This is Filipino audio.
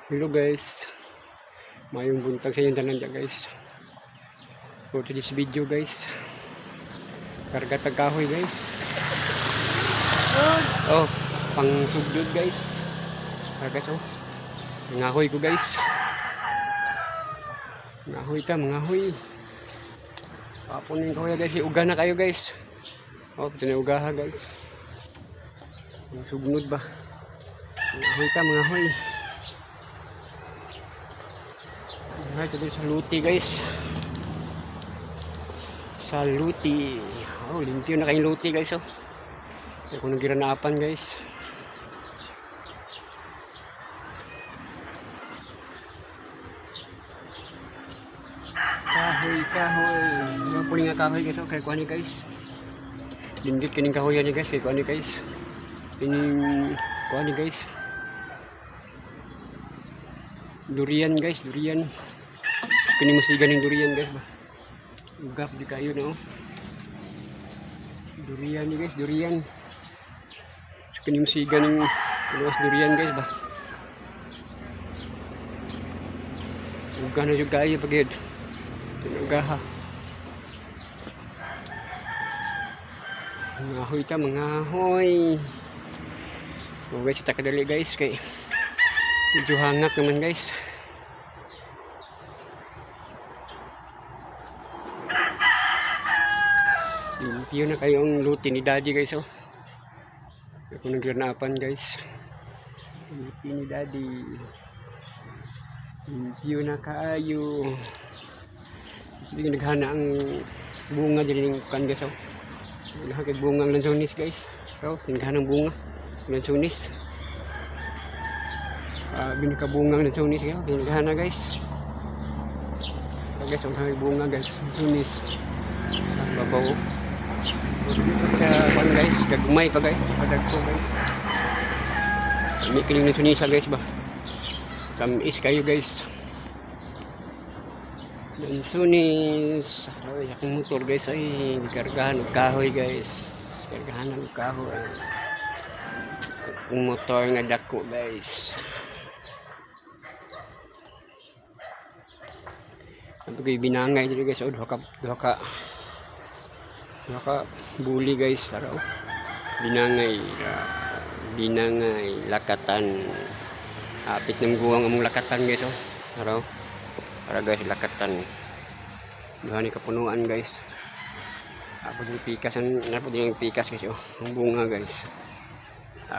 Hello guys, mayong buntag sa inyong tanan dyan guys. For today's video guys, karga tag kahoy guys. Oh, pang sugdod guys. Karga so, mangahoy ko guys. Mangahoy ta, mangahoy. Papunin ko guys, uga na kayo guys. Oh, ito na ugaha guys. Ang sugnod ba? Mangahoy ta, mangahoy. Ito din sa luti guys. Sa luti. Oh, limpyo na kayong luti guys oh. Ito kung nagiranapan guys. Kahoy, kahoy. Mga puling nga kahoy guys oh. Kaya kuha ni guys. Lindit kining kahoy yan guys. Kaya kuha ni guys. Kining kuha ni guys. Durian guys, durian. Kini musigan ng durian guys ba. Ugap di kayo no. Durian ni guys, durian. Kini musigan ng durian guys ba. Uga na juga kayo pagid. Ugaha. Mangahoy ta, mangahoy. So guys, kita kadali guys kay medyo hangat naman guys. Limpyo na kayong luti ni daddy guys oh. Ako nagranapan guys. Luti ni daddy. Limpyo na kayo. Hindi naghana ang bunga dyan ng kan guys oh. Nahagad bunga ang lansonis guys. So, tinaghan ng bunga. Lansonis. Binikabunga ng lansonis guys. Tinaghan na guys. So guys, ang bunga guys. Lansonis. Babaw. Sa guys, gagmay pa guys, padagko guys. May kiling na sunisa guys ba. Tamis kayo guys. Yan sunis. Ay, akong motor guys ay kargahan ng kahoy guys. Kargahan ng kahoy. Akong motor nga dako guys. Ang binangay dito guys, oh, Naka buli guys, araw. Binangay, lakatan. Apit ng guwang among lakatan guys oh. Araw. Para guys lakatan. Duha ni kapunuan guys. Apo yung pikas, napo yung pikas guys oh. Ang bunga guys.